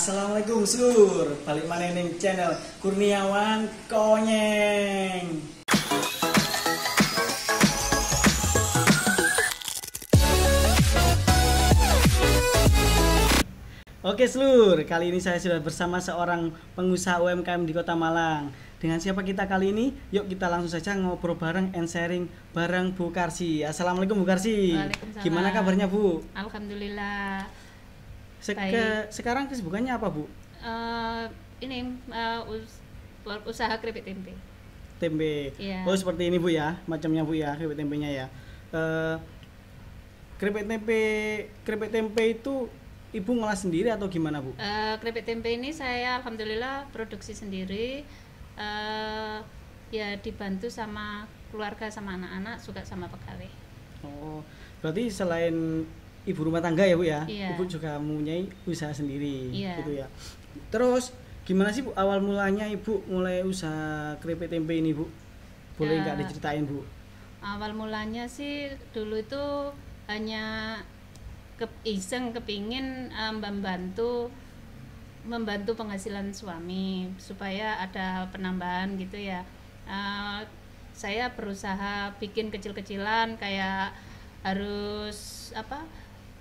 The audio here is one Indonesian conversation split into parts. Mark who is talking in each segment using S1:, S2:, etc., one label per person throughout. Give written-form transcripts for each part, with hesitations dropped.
S1: Assalamualaikum Sur, balik mana ning channel Kurniawan Konyeng. Oke Seluruh, kali ini saya sudah bersama seorang pengusaha UMKM di Kota Malang. Dengan siapa kita kali ini? Yuk kita langsung saja ngobrol bareng and sharing bareng Bu Karsi. Assalamualaikum Bu Karsi.
S2: Waalaikumsalam.
S1: Gimana kabarnya Bu?
S2: Alhamdulillah.
S1: Sekarang kesibukannya apa Bu?
S2: Usaha keripik tempe.
S1: Tempe.
S2: Iya.
S1: Oh seperti ini Bu ya, macamnya Bu ya, keripik tempenya ya. Keripik tempe itu Ibu ngolah sendiri atau gimana Bu?
S2: Keripik tempe ini saya alhamdulillah produksi sendiri. Ya dibantu sama keluarga sama anak-anak, juga sama pegawai.
S1: Oh, berarti selain ibu rumah tangga ya Bu ya,
S2: Iya.
S1: Ibu juga mempunyai usaha sendiri,
S2: Iya.
S1: gitu ya. Terus gimana sih Bu awal mulanya Ibu mulai usaha keripik tempe ini Bu? Boleh nggak diceritain Bu?
S2: Awal mulanya sih dulu itu hanya iseng kepingin membantu penghasilan suami supaya ada penambahan gitu ya. Saya berusaha bikin kecil-kecilan, kayak harus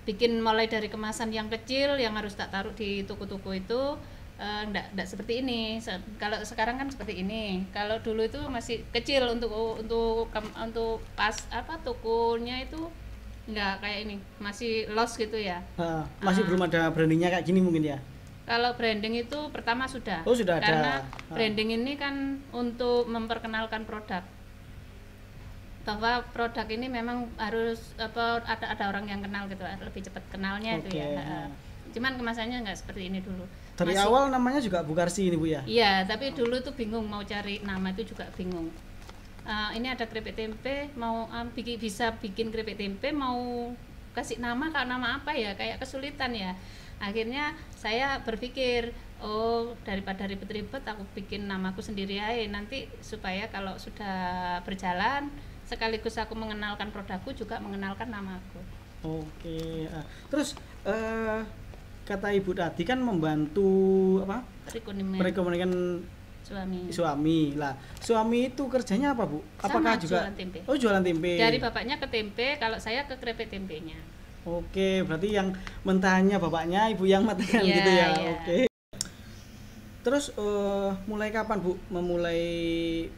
S2: bikin mulai dari kemasan yang kecil yang harus tak taruh di toko-toko itu. Enggak seperti ini. Kalau sekarang kan seperti ini. Kalau dulu itu masih kecil untuk pas tokonya itu enggak kayak ini, masih los gitu ya.
S1: Masih belum ada brandingnya kayak gini mungkin ya?
S2: Kalau branding itu pertama sudah.
S1: Oh, sudah ada.
S2: Karena branding ini kan untuk memperkenalkan produk. Bahwa produk ini memang harus ada orang yang kenal gitu, lebih cepat kenalnya itu ya. Cuman kemasannya nggak seperti ini dulu.
S1: Dari awal namanya juga Bu Karsi ini Bu ya?
S2: Iya, tapi dulu tuh bingung mau cari nama, itu juga bingung. Ini ada keripik tempe, mau bisa bikin keripik tempe, mau kasih nama, kalau nama apa ya, kayak kesulitan ya. Akhirnya saya berpikir, daripada ribet-ribet aku bikin namaku sendiri aja, nanti supaya kalau sudah berjalan sekaligus aku mengenalkan produkku, juga mengenalkan namaku.
S1: Oke. Terus kata Ibu tadi kan membantu perekonomian suami. Lah, suami itu kerjanya apa Bu? Apakah juga
S2: jualan tempe?
S1: Oh, jualan tempe.
S2: Dari bapaknya ke tempe, kalau saya ke keripik tempenya.
S1: Oke, berarti yang mentahannya bapaknya, Ibu yang matangkan gitu ya.
S2: Iya.
S1: Oke. Terus mulai kapan Bu memulai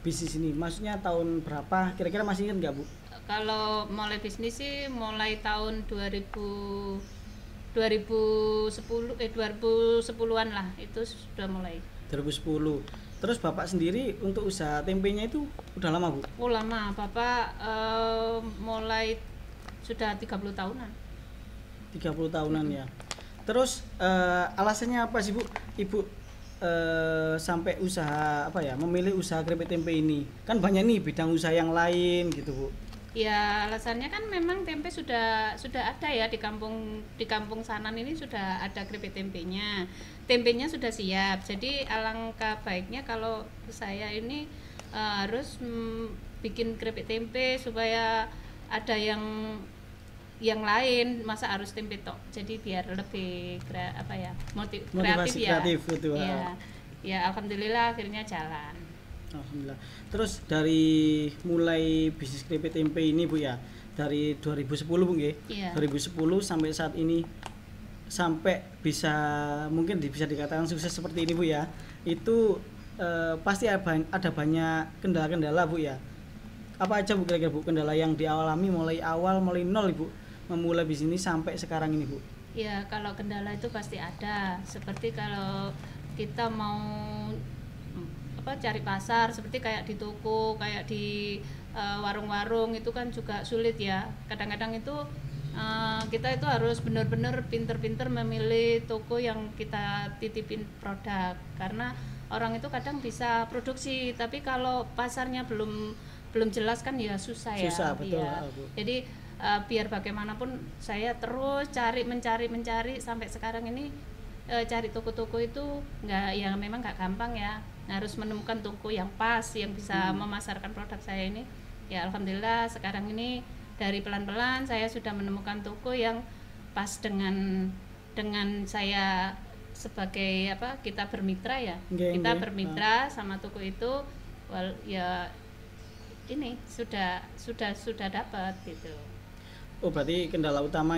S1: bisnis ini? Maksudnya tahun berapa? Kira-kira masih ingat nggak Bu?
S2: Kalau mulai bisnis sih mulai tahun 2010-an lah, itu sudah mulai.
S1: 2010. Terus Bapak sendiri untuk usaha tempenya itu udah lama Bu?
S2: Oh lama, Bapak mulai sudah 30 tahunan.
S1: 30 tahunan ya. Terus alasannya apa sih Bu? Ibu sampai usaha memilih usaha keripik tempe ini? Kan banyak nih bidang usaha yang lain gitu Bu.
S2: Ya alasannya kan memang tempe sudah ada ya di kampung Sanan ini, sudah ada keripik tempenya sudah siap. Jadi alangkah baiknya kalau saya ini harus bikin keripik tempe supaya ada yang lain, masa harus tempe tok. Jadi biar lebih kreatif ya.
S1: Gitu.
S2: Ya alhamdulillah akhirnya jalan.
S1: Alhamdulillah. Terus dari mulai bisnis keripik tempe ini Bu ya, dari 2010 Bu nggih.
S2: Iya.
S1: 2010 sampai saat ini, sampai mungkin bisa dikatakan sukses seperti ini Bu ya. Itu pasti ada banyak kendala-kendala Bu ya. Apa aja Bu kira-kira Bu kendala yang dialami mulai nol Ibu memulai bisnis sampai sekarang ini Bu?
S2: Ya kalau kendala itu pasti ada. Seperti kalau kita mau cari pasar, seperti kayak di toko, kayak di warung-warung itu kan juga sulit ya. Kadang-kadang itu kita itu harus benar-benar pinter-pinter memilih toko yang kita titipin produk, karena orang itu kadang bisa produksi tapi kalau pasarnya belum jelas kan ya susah ya.
S1: Susah betul
S2: ya.
S1: Bu.
S2: Jadi biar bagaimanapun saya terus mencari sampai sekarang ini. Cari toko-toko itu memang nggak gampang ya. Harus menemukan toko yang pas, yang bisa memasarkan produk saya ini. Ya alhamdulillah sekarang ini dari pelan-pelan saya sudah menemukan toko yang pas dengan saya sebagai apa, kita bermitra ya.
S1: Nggih,
S2: Kita
S1: nggih.
S2: bermitra sama toko itu, ya ini sudah dapat gitu.
S1: Oh, berarti kendala utama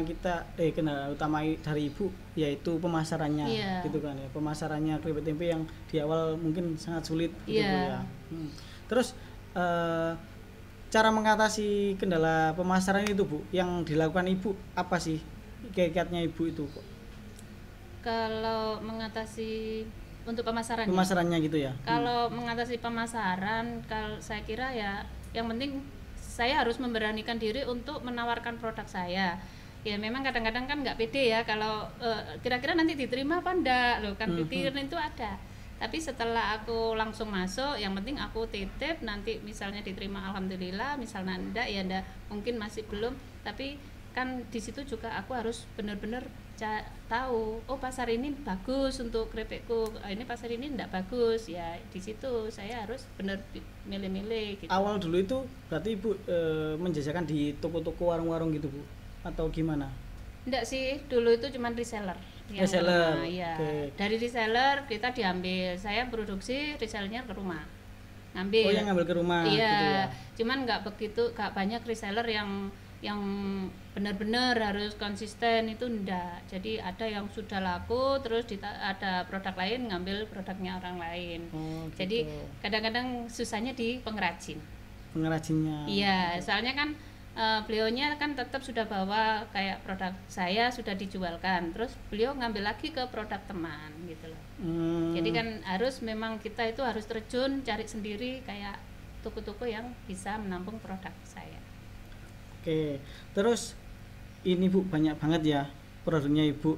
S1: kendala utama dari Ibu yaitu pemasarannya,
S2: Iya.
S1: gitu kan ya. Pemasarannya keripik tempe yang di awal mungkin sangat sulit gitu, Bu,
S2: Iya.
S1: ya. Terus cara mengatasi kendala pemasaran itu, Bu, yang dilakukan Ibu apa sih? Kiat-kiatnya Ibu itu, kok?
S2: Kalau mengatasi untuk pemasaran,
S1: Pemasarannya gitu ya.
S2: kalau mengatasi pemasaran, kalau saya kira ya yang penting saya harus memberanikan diri untuk menawarkan produk saya. Ya memang kadang-kadang kan nggak pede ya kalau kira-kira nanti diterima apa enggak loh kan, pikiran itu ada. Tapi setelah aku langsung masuk, yang penting aku titip, nanti misalnya diterima alhamdulillah, misalnya enggak ya enggak, mungkin masih belum, tapi kan di situ juga aku harus benar-benar tahu, oh pasar ini bagus untuk keripikku, ini pasar ini enggak bagus, ya di situ saya harus benar milih-milih gitu.
S1: Awal dulu itu berarti Ibu menjajakan di toko-toko warung-warung gitu, Bu, atau gimana?
S2: Enggak sih, dulu itu cuman reseller.
S1: Reseller,
S2: Ya.
S1: oke.
S2: Dari reseller kita diambil, saya produksi, resellernya ke rumah ngambil.
S1: Oh, yang ngambil ke rumah
S2: Iya,
S1: gitu ya.
S2: cuman nggak banyak reseller yang benar-benar harus konsisten, itu enggak. Jadi ada yang sudah laku, terus ada produk lain ngambil produknya orang lain.
S1: Oh, gitu.
S2: Jadi kadang-kadang susahnya di pengrajin.
S1: Pengrajinnya.
S2: Iya, soalnya kan beliaunya kan tetap sudah bawa kayak produk saya sudah dijualkan, terus beliau ngambil lagi ke produk teman gitu loh. Jadi kan memang kita itu harus terjun cari sendiri kayak toko-toko yang bisa menampung produk saya.
S1: Oke, terus ini Bu, banyak banget ya produknya Ibu.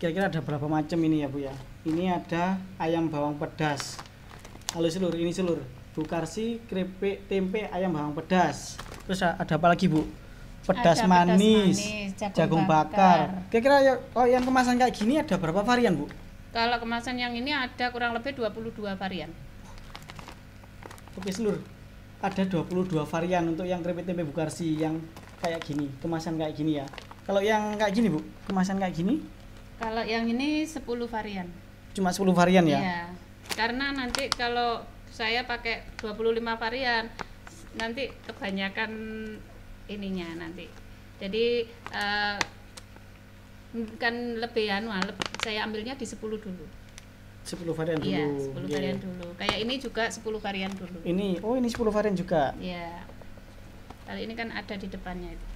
S1: Kira-kira ada berapa macam ini ya, Bu ya? Ini ada ayam bawang pedas. Halo Selur, ini Selur. Bu Karsi keripik tempe ayam bawang pedas. Terus ada apa lagi, Bu? Pedas
S2: Ada
S1: manis,
S2: pedas manis,
S1: jagung bakar. Kira-kira kalau yang kemasan kayak gini ada berapa varian, Bu?
S2: Kalau kemasan yang ini ada kurang lebih 22 varian.
S1: Oke, Selur. Ada 22 varian untuk yang keripik tempe Bu Karsi yang kayak gini, kemasan kayak gini ya. Kalau yang kayak gini, Bu, kemasan kayak gini?
S2: Kalau yang ini 10 varian.
S1: Cuma 10 varian ya?
S2: Iya. Karena nanti kalau saya pakai 25 varian, nanti kebanyakan ininya nanti. Jadi kan lebih saya ambilnya di 10 dulu.
S1: 10 varian dulu.
S2: Iya, 10 varian dulu. Kayak ini juga 10 varian dulu.
S1: Ini 10 varian juga.
S2: Iya. Kalau ini kan ada di depannya itu.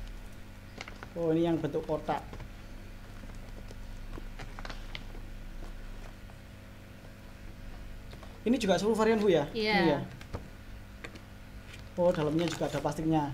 S1: Oh, ini yang bentuk kotak. Ini juga 10 varian, Bu ya?
S2: Iya.
S1: Ini ya? Oh, dalamnya juga ada plastiknya.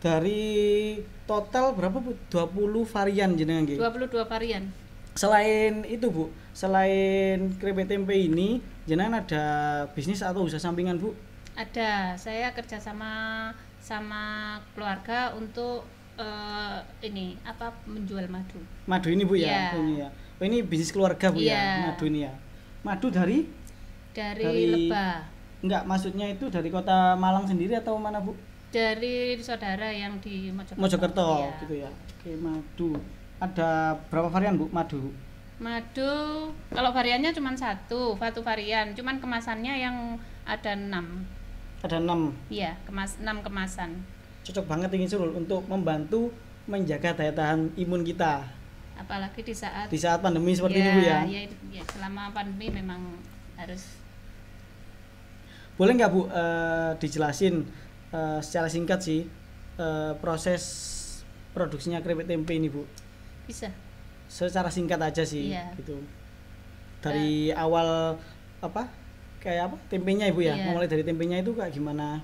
S1: Dari total berapa, Bu? 20 varian jenengan nggih.
S2: 22 varian.
S1: Selain itu, Bu, selain keripik tempe ini, jenengan ada bisnis atau usaha sampingan, Bu?
S2: Ada. Saya kerja sama keluarga untuk menjual madu.
S1: Madu ini, Bu, ya?
S2: Iya.
S1: Ini ya. Oh, ini bisnis keluarga, Bu,
S2: Iya.
S1: ya? Madu ini ya. Madu dari
S2: Lebah.
S1: Enggak, maksudnya itu dari kota Malang sendiri atau mana, Bu?
S2: Dari saudara yang di
S1: Mojokerto,
S2: Iya.
S1: gitu ya. Oke, madu. Ada berapa varian, Bu, madu?
S2: Madu, kalau variannya cuma satu varian, cuman kemasannya yang ada 6.
S1: Ada 6.
S2: Iya, 6 kemasan.
S1: Cocok banget ini, Surul, untuk membantu menjaga daya tahan imun kita
S2: Apalagi di saat
S1: pandemi seperti ini, Bu, ya.
S2: Ya, selama pandemi memang harus.
S1: Boleh nggak, Bu, dijelasin secara singkat sih proses produksinya keripik tempe ini, Bu?
S2: Bisa.
S1: Secara singkat aja sih,
S2: Iya.
S1: gitu. Dari awal kayak tempenya, Ibu ya.
S2: Iya.
S1: Mulai dari tempenya itu kayak gimana?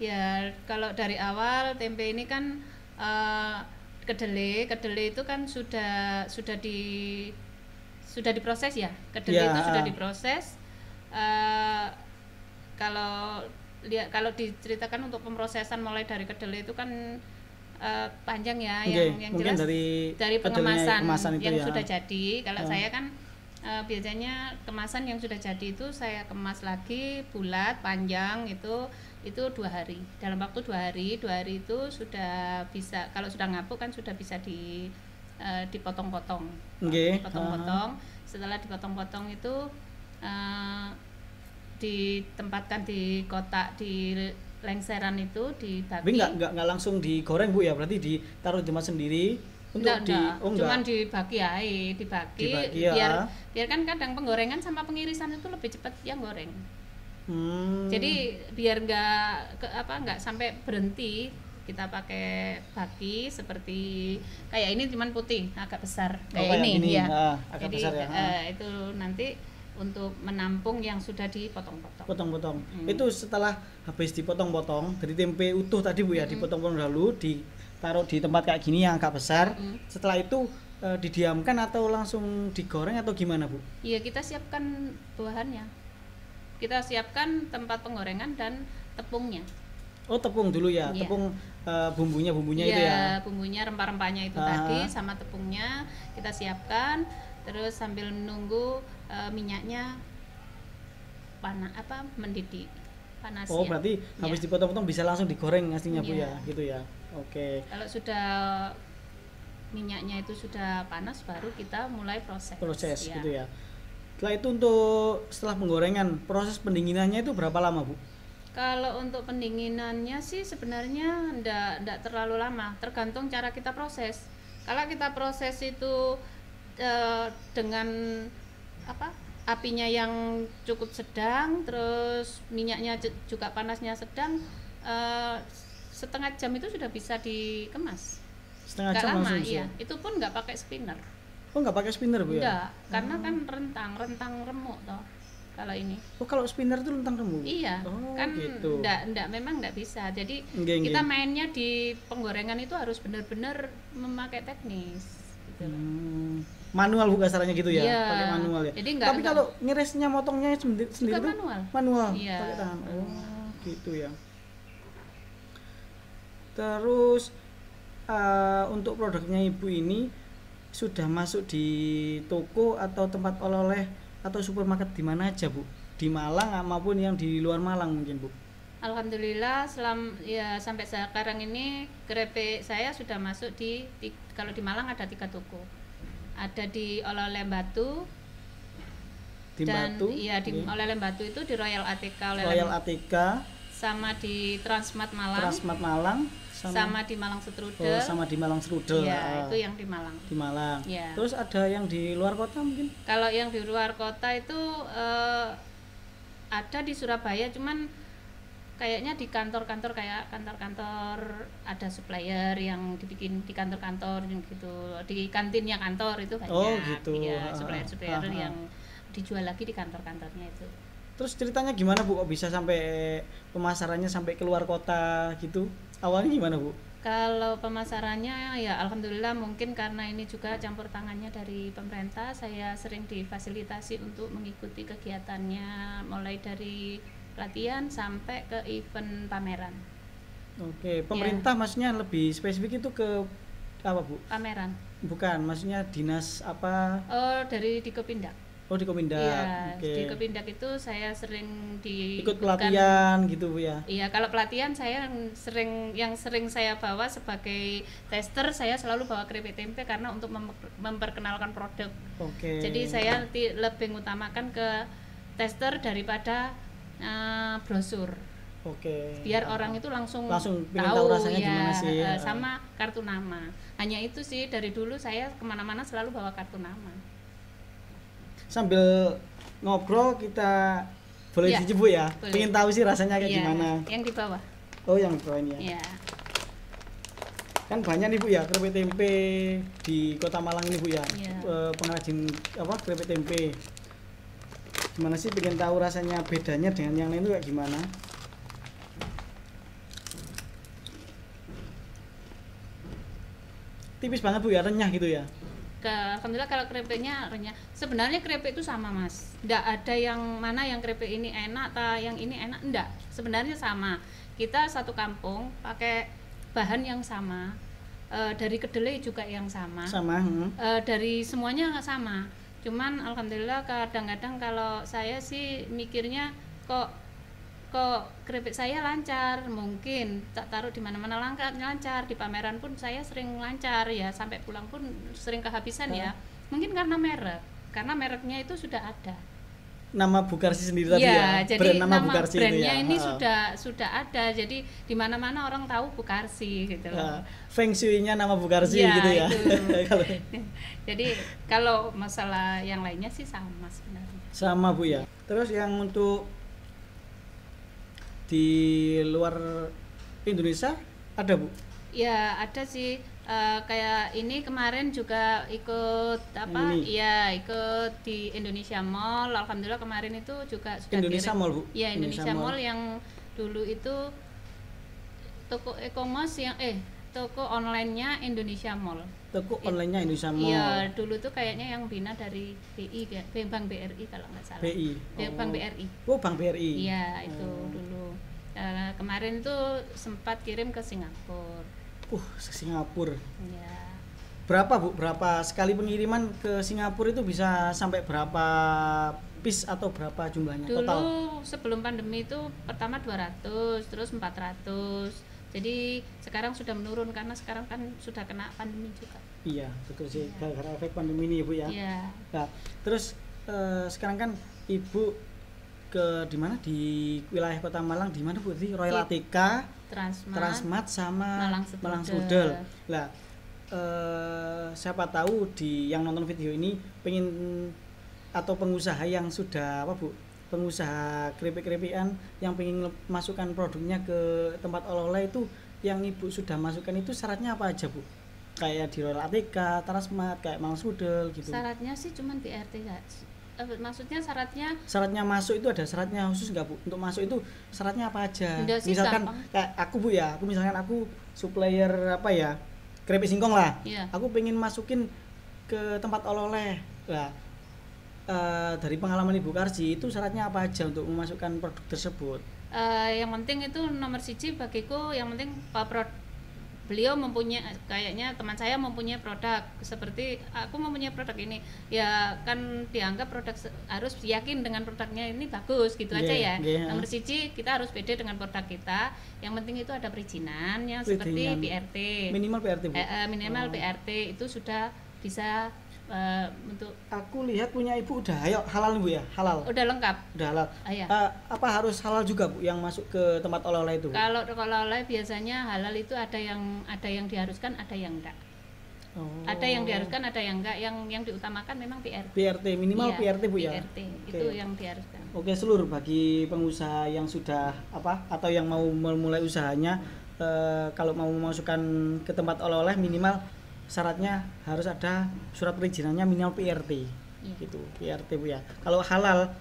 S2: Ya, kalau dari awal tempe ini kan kedelai itu kan sudah diproses ya. Kedelai
S1: Ya,
S2: itu sudah diproses. Kalau diceritakan untuk pemrosesan mulai dari kedelai itu kan panjang ya.
S1: Oke,
S2: yang
S1: mungkin
S2: jelas dari
S1: kedelainya,
S2: pengemasan
S1: itu
S2: yang
S1: ya.
S2: sudah jadi. Kalau saya kan biasanya kemasan yang sudah jadi itu saya kemas lagi bulat panjang, itu itu 2 hari. Dalam waktu 2 hari itu sudah bisa, kalau sudah ngapuk kan sudah bisa dipotong-potong.
S1: Nggih.
S2: Dipotong-potong. Setelah dipotong-potong itu ditempatkan di kotak, di lengseran itu
S1: Tapi
S2: dibagi.
S1: nggak langsung digoreng Bu ya, berarti ditaruh di tempat sendiri untuk
S2: Cuman dibagi aja, dibagi
S1: ya.
S2: biar kan kadang penggorengan sama pengirisan itu lebih cepat yang goreng.
S1: Hmm.
S2: Jadi biar nggak sampai berhenti, kita pakai baki seperti kayak ini cuman putih agak besar kayak ini ya.
S1: Agak
S2: Jadi
S1: besar ya.
S2: Itu nanti untuk menampung yang sudah dipotong-potong.
S1: Potong-potong. Itu setelah habis dipotong-potong dari tempe utuh tadi Bu ya, dipotong-potong dulu, ditaruh di tempat kayak gini yang agak besar. Setelah itu didiamkan atau langsung digoreng atau gimana Bu?
S2: Iya, kita siapkan bahannya. Kita siapkan tempat penggorengan dan tepungnya.
S1: Oh, tepung dulu ya.
S2: Iya.
S1: Tepung bumbunya itu ya.
S2: Bumbunya, rempah-rempahnya itu tadi sama tepungnya kita siapkan, terus sambil menunggu minyaknya mendidih, panas.
S1: Oh, berarti habis dipotong-potong bisa langsung digoreng aslinya Bu ya, gitu ya. Oke.
S2: Kalau sudah minyaknya itu sudah panas, baru kita mulai proses ya.
S1: Gitu ya. Setelah penggorengan, proses pendinginannya itu berapa lama Bu?
S2: Kalau untuk pendinginannya sih sebenarnya enggak terlalu lama, tergantung cara kita proses. Kalau kita proses itu dengan apinya yang cukup sedang, terus minyaknya juga panasnya sedang, setengah jam itu sudah bisa dikemas.
S1: Setengah
S2: jam
S1: lama,
S2: iya. Itu pun nggak pakai spinner.
S1: Oh, nggak pakai spinner Bu ya?
S2: Enggak, karena kan rentang remuk toh. Kalau ini.
S1: Oh, kalau spinner itu rentang remuk.
S2: Iya.
S1: Oh,
S2: kan
S1: gitu.
S2: Memang enggak bisa. Jadi
S1: kita
S2: mainnya di penggorengan itu harus benar-benar memakai teknis gitu.
S1: Manual Bu kasarannya gitu ya,
S2: iya.
S1: Pakai manual ya.
S2: Jadi
S1: tapi kalau ngirisnya motongnya sendiri itu manual.
S2: Iya.
S1: Pakai tangan. Oh, gitu ya. Terus untuk produknya Ibu ini sudah masuk di toko atau tempat oleh-oleh atau supermarket di mana aja Bu? Di Malang maupun yang di luar Malang mungkin Bu?
S2: Alhamdulillah sampai sekarang ini keripik saya sudah masuk kalau di Malang ada 3 toko. Ada di oleh-oleh Batu. Oleh-oleh Batu itu di Royal ATK sama di Transmart Malang. Sama di Malang Strudel.
S1: Oh, sama di Malang Strudel.
S2: Ya, itu yang di Malang.
S1: Di Malang.
S2: Ya.
S1: Terus ada yang di luar kota mungkin?
S2: Kalau yang di luar kota itu ada di Surabaya, cuman kayaknya di kantor-kantor kayak kantor-kantor ada supplier yang dibikin di kantor-kantor gitu. Di kantinnya kantor itu banyak.
S1: Oh, gitu.
S2: Ya, supplier yang dijual lagi di kantor-kantornya itu.
S1: Terus ceritanya gimana Bu, kok bisa sampai pemasarannya sampai keluar kota gitu? Awalnya gimana Bu?
S2: Kalau pemasarannya ya alhamdulillah, mungkin karena ini juga campur tangannya dari pemerintah, saya sering difasilitasi untuk mengikuti kegiatannya mulai dari pelatihan sampai ke event pameran.
S1: Oke, pemerintah maksudnya lebih spesifik itu ke apa Bu?
S2: Pameran.
S1: Bukan, maksudnya dinas apa?
S2: Oh, dari Dikopindak.
S1: Oh, di Komindak.
S2: Iya, di Komindak itu saya sering
S1: ikut pelatihan gitu Bu ya.
S2: Iya, kalau pelatihan saya yang sering saya bawa sebagai tester, saya selalu bawa keripik tempe karena untuk memperkenalkan produk.
S1: Oke.
S2: Jadi saya lebih mengutamakan ke tester daripada brosur.
S1: Oke.
S2: Biar orang itu langsung
S1: tahu rasanya gimana sih.
S2: Sama kartu nama. Hanya itu sih, dari dulu saya kemana-mana selalu bawa kartu nama.
S1: Sambil ngobrol kita boleh cicip Bu ya?
S2: Boleh.
S1: Pengen tahu sih rasanya kayak gimana.
S2: Yang di bawah.
S1: Oh, yang di bawah ini ya.
S2: Iya.
S1: Kan banyak nih Bu ya keripik tempe di Kota Malang ini Bu ya. Pengrajin keripik tempe. Gimana sih, pengen tahu rasanya bedanya dengan yang lain itu kayak gimana? Tipis banget Bu ya, renyah gitu ya.
S2: Alhamdulillah kalau keripiknya renyah. Sebenarnya keripik itu sama Mas. Nggak ada yang mana yang keripik ini enak, yang ini enak, enggak. Sebenarnya sama. Kita satu kampung pakai bahan yang sama. Dari kedelai juga yang sama. Dari semuanya sama. Cuman alhamdulillah kadang-kadang kalau saya sih mikirnya kok kok keripik saya lancar, mungkin tak taruh di mana-mana lancar, di pameran pun saya sering lancar ya, sampai pulang pun sering kehabisan ya. Mungkin karena mereknya itu sudah ada.
S1: Nama Bukarsi sendiri tadi ya,
S2: jadi
S1: brand nama
S2: nama
S1: Bukarsi
S2: brandnya
S1: itu ya.
S2: ini sudah ada, jadi di mana-mana orang tahu Bukarsi gitu loh.
S1: Feng Shui-nya nama Bukarsi
S2: Ya,
S1: gitu ya.
S2: Jadi kalau masalah yang lainnya sih sama sebenarnya.
S1: Sama Bu ya. Terus yang untuk di luar Indonesia ada Bu?
S2: Ya ada sih, kayak ini kemarin juga ikut apa? Iya ikut di Indonesia Mall. Alhamdulillah kemarin itu juga sudah
S1: Indonesia Mall Bu?
S2: Iya Indonesia Mall yang dulu itu toko e-commerce yang toko online-nya Indonesia Mall.
S1: Toko online-nya Indonesia Mall.
S2: Iya, dulu tuh kayaknya yang bina dari BI, Bank BRI kalau nggak salah.
S1: BI.
S2: Bank BRI.
S1: Oh, Bank BRI.
S2: Iya, itu dulu. Kemarin tuh sempat kirim ke Singapura.
S1: Singapura.
S2: Iya.
S1: Berapa Bu? Berapa sekali pengiriman ke Singapura itu bisa sampai berapa piece atau berapa jumlahnya
S2: Dulu
S1: total?
S2: sebelum pandemi itu pertama 200, terus 400. Jadi sekarang sudah menurun karena sekarang kan sudah kena pandemi juga.
S1: Iya, betul sih. Gara-gara efek pandemi ini ya Bu ya.
S2: Iya.
S1: Nah, terus sekarang kan Ibu ke di mana, di wilayah Kota Malang, di mana Bu? Di Royal Attica, Transmart sama Malang Sudel. Lah, siapa tahu di yang nonton video ini pengen atau pengusaha yang sudah apa Bu? Pengusaha keripik-keripikan yang pengen masukkan produknya ke tempat oleh-oleh itu, yang Ibu sudah masukkan itu syaratnya apa aja Bu? Kayak di Royal Attica, Transmart, kayak Malang Sudel gitu.
S2: Syaratnya sih cuman BRT guys. Maksudnya
S1: syaratnya masuk itu ada syaratnya khusus nggak Bu? Untuk masuk itu syaratnya apa aja?
S2: Sih,
S1: misalkan
S2: gampang.
S1: Kayak aku Bu ya, aku supplier apa ya, keripik singkong lah.
S2: Yeah.
S1: Aku pengen masukin ke tempat oleh-oleh. Nah, dari pengalaman Ibu Karsi itu syaratnya apa aja untuk memasukkan produk tersebut?
S2: Yang penting itu nomor siji bagiku, yang penting beliau mempunyai, kayaknya teman saya mempunyai produk seperti aku mempunyai produk ini ya kan, dianggap produk harus yakin dengan produknya ini bagus gitu aja ya. Nomor siji kita harus pede dengan produk kita, yang penting itu ada perizinan yang seperti BRT,
S1: minimal BRT Bu?
S2: Minimal BRT itu sudah bisa. Untuk
S1: aku lihat punya Ibu udah halal Bu ya, halal.
S2: Udah lengkap.
S1: Udah halal.
S2: Iya.
S1: Apa harus halal juga Bu yang masuk ke tempat oleh-oleh itu?
S2: Kalau oleh biasanya halal itu ada yang diharuskan, ada yang enggak. Ada yang diharuskan, ada yang enggak. Yang diutamakan memang BRT.
S1: BRT minimal iya, BRT Bu ya.
S2: BRT itu yang diharuskan.
S1: Oke, seluruh bagi pengusaha yang sudah atau yang mau memulai usahanya, kalau mau memasukkan ke tempat oleh-oleh minimal syaratnya harus ada surat perizinannya minimal PRT. Gitu, PRT Bu ya. Kalau halal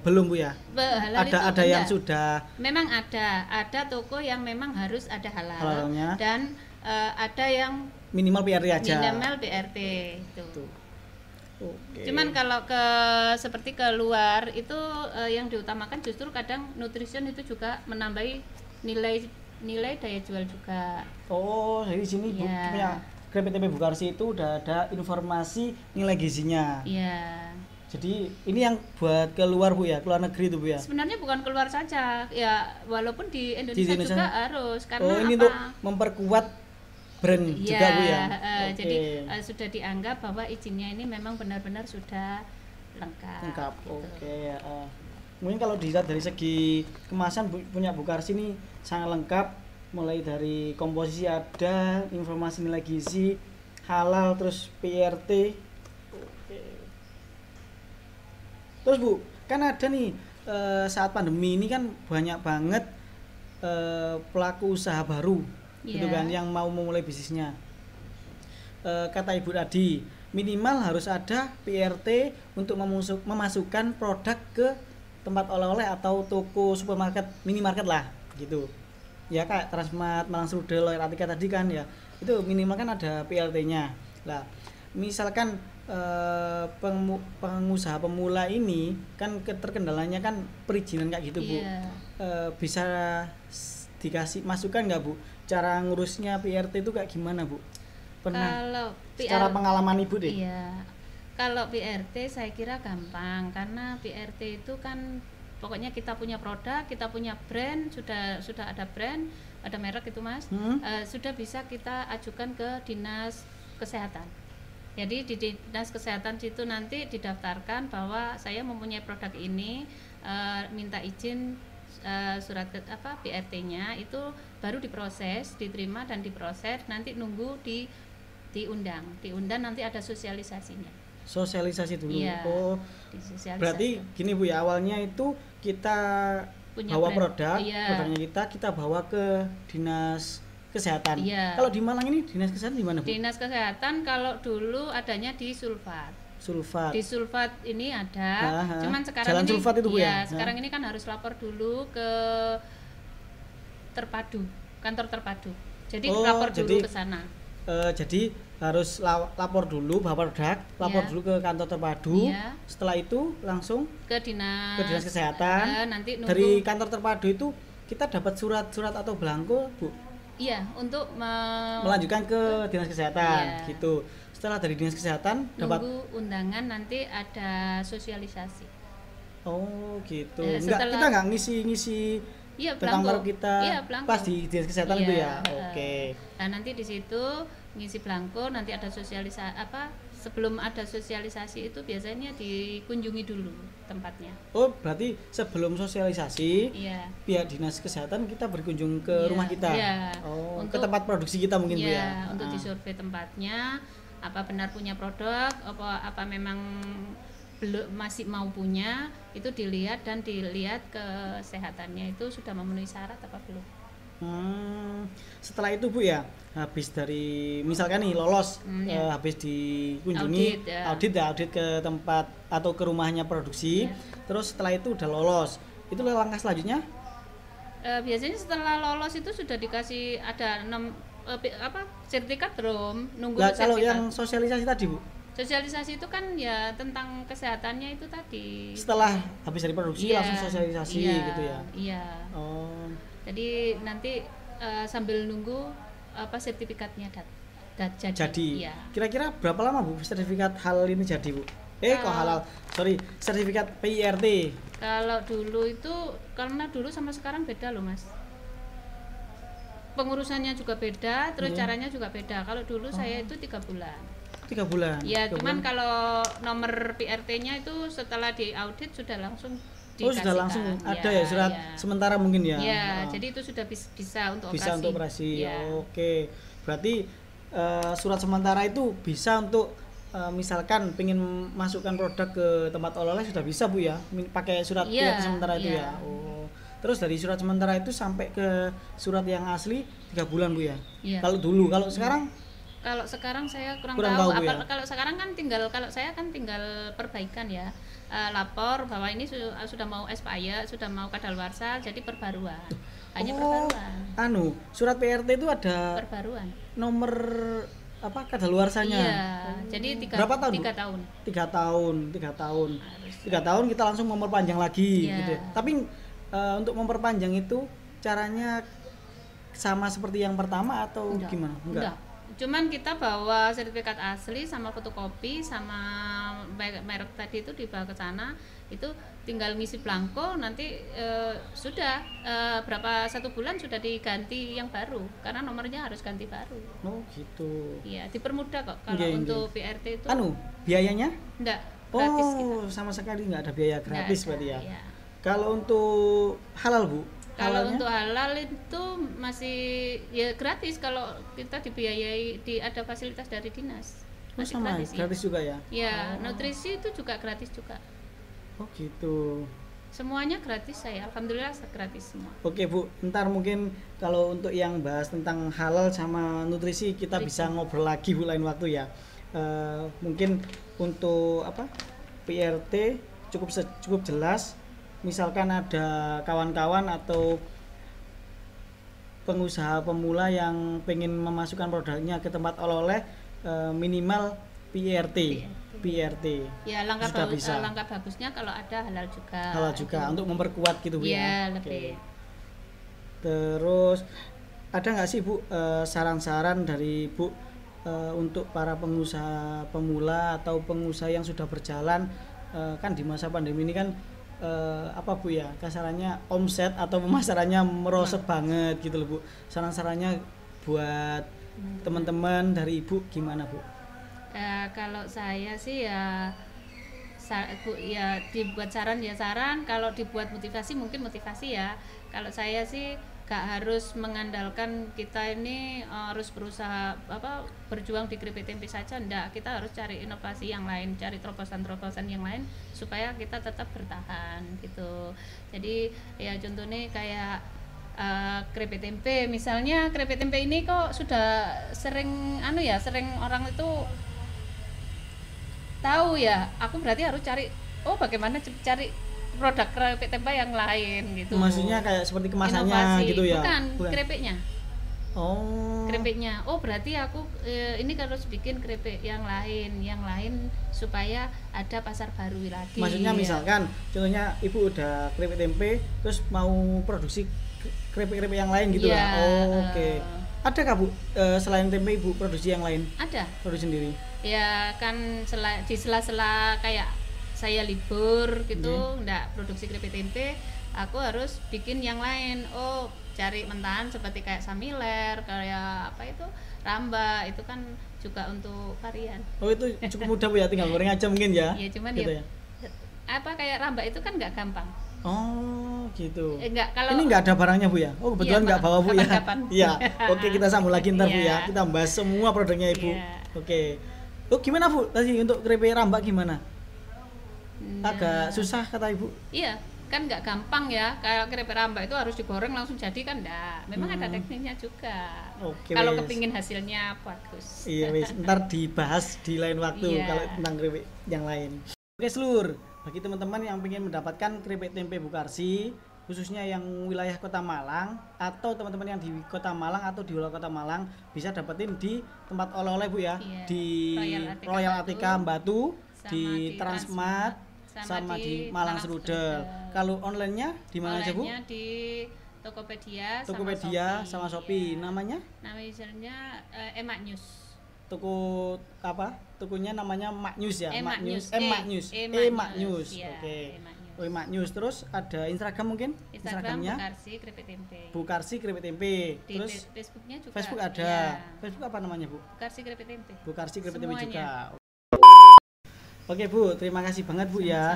S1: belum Bu ya?
S2: Halal
S1: ada yang sudah.
S2: Memang ada toko yang memang harus ada
S1: halalnya,
S2: dan ada yang
S1: minimal PRT aja.
S2: Minimal BRT itu.
S1: Okay.
S2: Cuman kalau seperti ke luar itu yang diutamakan justru kadang nutrition itu juga menambahi nilai daya jual juga.
S1: Jadi sini punya keripik tempe Bukarsi itu udah ada informasi nilai gizinya.
S2: Iya.
S1: Jadi ini yang buat keluar Bu ya, keluar negeri itu Bu ya.
S2: Sebenarnya bukan keluar saja, ya walaupun di Indonesia juga harus, karena
S1: ini untuk memperkuat brand juga Bu ya.
S2: Jadi sudah dianggap bahwa izinnya ini memang benar-benar sudah lengkap.
S1: Gitu. Oke. Mungkin kalau dilihat dari segi kemasan punya Bukarsi ini sangat lengkap. Mulai dari komposisi ada, informasi nilai gizi, halal, terus PRT. Oke. Terus Bu, kan ada nih saat pandemi ini kan banyak banget pelaku usaha baru, gitu kan, yang mau memulai bisnisnya. Kata Ibu tadi, minimal harus ada PRT untuk memasukkan produk ke tempat oleh-oleh atau toko supermarket, minimarket lah, gitu. Ya Kak, Transmart, Malang Sudel, Royal Attica tadi kan ya, itu minimal kan ada PLT-nya. Lah, misalkan pengusaha pemula ini kan terkendalanya kan perizinan kayak gitu Bu. Bisa dikasih masukan nggak Bu? Cara ngurusnya PRT itu kayak gimana Bu? Pernah? Secara pengalaman Ibu deh.
S2: Iya. Kalau PRT saya kira gampang, karena PRT itu kan pokoknya kita punya produk, kita punya brand, sudah ada brand, ada merek itu Mas, sudah bisa kita ajukan ke dinas kesehatan. Jadi di dinas kesehatan situ nanti didaftarkan bahwa saya mempunyai produk ini, minta izin surat BRT-nya itu baru diproses, diterima dan diproses, nanti nunggu diundang nanti ada sosialisasinya.
S1: Sosialisasi dulu.
S2: Iya,
S1: Oh, berarti gini Bu ya, awalnya itu kita
S2: punya
S1: bawa
S2: brand.
S1: produk,
S2: Iya.
S1: produknya kita bawa ke dinas kesehatan.
S2: Iya.
S1: Kalau di Malang ini dinas kesehatan di mana Bu?
S2: Dinas kesehatan kalau dulu adanya di Sulfat.
S1: Sulfat.
S2: Di Sulfat ini ada,
S1: Aha.
S2: cuman sekarang
S1: Jalan
S2: ini
S1: Sulfat itu Bu ya?
S2: sekarang ini kan harus lapor dulu ke terpadu, kantor terpadu. Jadi
S1: Oh,
S2: lapor dulu
S1: jadi-
S2: ke sana.
S1: Jadi harus lapor dulu bawa produk, lapor
S2: Iya.
S1: dulu ke kantor terpadu.
S2: Iya.
S1: Setelah itu langsung
S2: Ke dinas
S1: kesehatan.
S2: nanti nunggu.
S1: Dari kantor terpadu itu kita dapat surat-surat atau belangko Bu,
S2: Iya, untuk
S1: melanjutkan ke dinas kesehatan
S2: Iya.
S1: gitu. Setelah dari dinas kesehatan dapat
S2: nunggu undangan, nanti ada sosialisasi.
S1: oh gitu.
S2: Setelah-
S1: Kita nggak ngisi
S2: Iya,
S1: tentang
S2: belangko.
S1: merek kita
S2: Iya, belangko.
S1: pas di dinas kesehatan itu
S2: Iya,
S1: ya. Oke.
S2: Nah, nanti di situ ngisi belangko, nanti ada sosialisasi sebelum ada sosialisasi itu biasanya dikunjungi dulu tempatnya.
S1: Oh, berarti sebelum sosialisasi
S2: Iya.
S1: pihak dinas kesehatan kita berkunjung ke
S2: Iya,
S1: rumah kita.
S2: iya.
S1: Oh, ke
S2: Untuk-
S1: tempat produksi kita mungkin Bu
S2: Iya,
S1: ya.
S2: untuk
S1: Ah.
S2: disurvei tempatnya, apa benar punya produk, apa memang belum masih mau punya, itu dilihat dan dilihat kesehatannya itu sudah memenuhi syarat apa belum.
S1: Setelah itu Bu ya, habis dari misalkan nih lolos,
S2: Ya.
S1: habis dikunjungi audit ke tempat atau ke rumahnya produksi,
S2: Ya.
S1: terus setelah itu udah lolos, itu langkah selanjutnya
S2: Biasanya setelah lolos itu sudah dikasih ada sertifikat belum, nunggu
S1: lah kalau
S2: sertifikat.
S1: yang sosialisasi tadi Bu,
S2: Sosialisasi itu kan ya tentang kesehatannya itu tadi.
S1: setelah habis dari produksi
S2: Iya,
S1: langsung sosialisasi
S2: iya,
S1: gitu ya.
S2: Iya.
S1: Oh,
S2: Jadi nanti sambil nunggu sertifikatnya jadi. Iya.
S1: kira-kira berapa lama Bu sertifikat halal ini jadi Bu? Kok halal? Sorry, sertifikat PIRT.
S2: Kalau dulu itu karena dulu sama sekarang beda loh Mas. Pengurusannya juga beda, terus
S1: Iya.
S2: caranya juga beda. Kalau dulu saya itu 3 bulan.
S1: 3 bulan.
S2: Ya,
S1: 3
S2: cuman
S1: bulan.
S2: kalau nomor PRT-nya itu setelah diaudit sudah langsung
S1: Oh, sudah
S2: dikasihkan.
S1: langsung ada ya surat
S2: ya.
S1: sementara mungkin ya.
S2: Ya,
S1: Oh.
S2: jadi itu sudah bisa untuk
S1: Bisa
S2: operasi.
S1: untuk operasi.
S2: Ya.
S1: Oke. Berarti surat sementara itu bisa untuk misalkan pengen masukkan produk ke tempat oleh-oleh sudah bisa Bu ya, pakai surat
S2: Iya,
S1: PIRT sementara itu
S2: iya.
S1: ya. Oh. Terus dari surat sementara itu sampai ke surat yang asli 3 bulan Bu ya.
S2: Iya.
S1: Kalau dulu, kalau sekarang
S2: Kalau sekarang saya kurang
S1: Kurang
S2: tahu.
S1: tahu, Bu, ya?
S2: Kalau sekarang kan kalau saya kan tinggal perbaikan ya. Lapor bahwa ini sudah mau expire, sudah mau kadaluarsa, jadi perbaruan. Hanya perbaruan.
S1: Surat PRT itu ada
S2: Perbaruan.
S1: nomor kadaluarsanya.
S2: Iya. Jadi
S1: Berapa tahun, Bu?
S2: 3 tahun.
S1: 3 tahun, 3 tahun.
S2: Harus.
S1: 3 tahun kita langsung memperpanjang lagi
S2: Iya.
S1: gitu ya. Tapi untuk memperpanjang itu caranya sama seperti yang pertama atau gimana?
S2: Enggak. Cuman kita bawa sertifikat asli sama fotokopi sama merek tadi itu dibawa ke sana, itu tinggal ngisi belangko, nanti sudah berapa 1 bulan sudah diganti yang baru karena nomornya harus ganti baru.
S1: Oh gitu.
S2: Iya, dipermudah kok kalau
S1: Nggih,
S2: untuk PRT itu.
S1: Biayanya?
S2: Enggak, gratis kita.
S1: Sama sekali nggak ada biaya gratis
S2: Enggak
S1: berarti ya.
S2: ada, iya.
S1: Kalau untuk halal Bu?
S2: Kalau
S1: halalnya?
S2: untuk halal itu masih ya gratis kalau kita dibiayai ada fasilitas dari dinas.
S1: Oh,
S2: Masih
S1: sama
S2: gratis,
S1: gratis juga ya.
S2: Ya, nutrisi itu juga gratis juga.
S1: Oh gitu.
S2: Semuanya gratis saya, alhamdulillah gratis semua.
S1: Oke Bu, ntar mungkin kalau untuk yang bahas tentang halal sama nutrisi kita bisa ngobrol lagi Bu lain waktu ya. Mungkin untuk PRT cukup jelas. Misalkan ada kawan-kawan atau pengusaha pemula yang pengen memasukkan produknya ke tempat oleh-oleh, minimal PRT.
S2: Ya, langkah
S1: Sudah bisa.
S2: langkah bagusnya kalau ada halal juga.
S1: Halal juga untuk memperkuat gitu Bu ya.
S2: Iya,
S1: Oke.
S2: lebih.
S1: Terus ada nggak sih Bu saran-saran dari Bu untuk para pengusaha pemula atau pengusaha yang sudah berjalan, kan di masa pandemi ini kan apa Bu ya, kasarannya omset atau pemasarannya merosot banget gitu loh Bu. Saran-sarannya buat teman-teman dari Ibu gimana Bu?
S2: Kalau saya sih ya ya dibuat saran ya saran, kalau dibuat motivasi mungkin motivasi ya. Kalau saya sih gak harus mengandalkan kita ini harus berusaha berjuang di keripik tempe saja, enggak, kita harus cari inovasi yang lain, cari terobosan-terobosan yang lain supaya kita tetap bertahan gitu. Jadi ya contohnya kayak keripik tempe misalnya, keripik tempe ini kok sudah sering sering orang itu tahu ya, aku berarti harus cari bagaimana cari produk keripik tempe yang lain gitu.
S1: Maksudnya kayak seperti kemasannya
S2: inovasi.
S1: gitu ya?
S2: Bukan. Keripiknya.
S1: Oh.
S2: Keripiknya. Oh, berarti aku ini harus bikin keripik yang lain supaya ada pasar baru lagi.
S1: Maksudnya misalkan contohnya Ibu udah keripik tempe terus mau produksi keripik-keripik yang lain gitu
S2: ya.
S1: Oke. Adakah Bu selain tempe Ibu produksi yang lain?
S2: Ada.
S1: Produksi sendiri.
S2: Ya kan di sela-sela kayak saya libur gitu, enggak produksi keripik tempe, aku harus bikin yang lain. Cari mentahan seperti kayak samiler, kayak apa itu ramba, itu kan juga untuk varian.
S1: Itu cukup mudah Bu ya, tinggal goreng aja mungkin ya.
S2: Iya, cuman
S1: gitu
S2: ya kayak ramba itu kan nggak gampang.
S1: Oh gitu.
S2: Kalau
S1: ini nggak ada barangnya Bu ya? Kebetulan nggak bawa Bu ya. Iya. Oke, kita sambung lagi ntar Bu ya. Kita bahas semua produknya Ibu. Oke. Gimana Bu tadi untuk keripik ramba gimana? Agak susah kata Ibu.
S2: Iya, kan nggak gampang ya. Kayak keripik ramba itu harus digoreng langsung jadi kan enggak. Memang ada tekniknya juga. Kalau kepingin hasilnya bagus.
S1: Iya wis, ntar dibahas di lain waktu kalau tentang keripik yang lain. Oke Slur, bagi teman-teman yang ingin mendapatkan keripik tempe Bukarsi, khususnya yang wilayah Kota Malang atau teman-teman yang di Kota Malang atau di luar Kota Malang, bisa dapetin di tempat oleh-oleh Bu ya. Di Royal Atika Batu, di Transmart, sama di Malang Serudel. Kalau online-nya di mana aja Bu?
S2: Di Tokopedia
S1: sama Shopee. Namanya
S2: Emak News.
S1: Toko apa? Tokonya namanya Mak News ya?
S2: Emak News.
S1: Oke. Emak News. Terus ada Instagram mungkin? Instagramnya Bukarsi keripik tempe. Terus
S2: Facebooknya juga.
S1: Facebook ada. Facebook apa namanya Bu? Bukarsi keripik tempe juga. Oke Bu, terima kasih banget Bu ya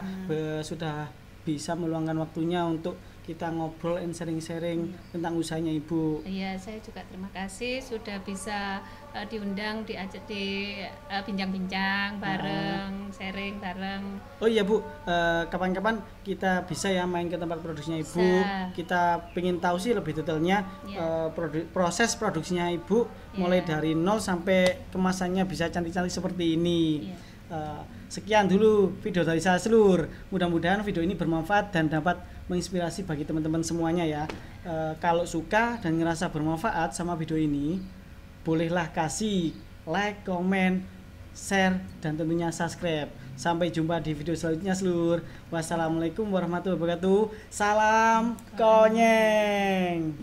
S1: sudah bisa meluangkan waktunya untuk kita ngobrol and sharing tentang usahanya Ibu.
S2: Iya, saya juga terima kasih sudah bisa diundang, diajak di bincang-bincang bareng, sharing bareng.
S1: Oh iya Bu, kapan-kapan kita bisa ya main ke tempat produksinya Ibu. Kita pengen tahu sih lebih detailnya proses produksinya Ibu, mulai dari nol sampai kemasannya bisa cantik-cantik seperti ini. Sekian dulu video dari saya Slur. Mudah-mudahan video ini bermanfaat dan dapat menginspirasi bagi teman-teman semuanya ya. Kalau suka dan ngerasa bermanfaat sama video ini, bolehlah kasih like, komen, share, dan tentunya subscribe. Sampai jumpa di video selanjutnya Slur. Wassalamualaikum warahmatullahi wabarakatuh. Salam konyeng.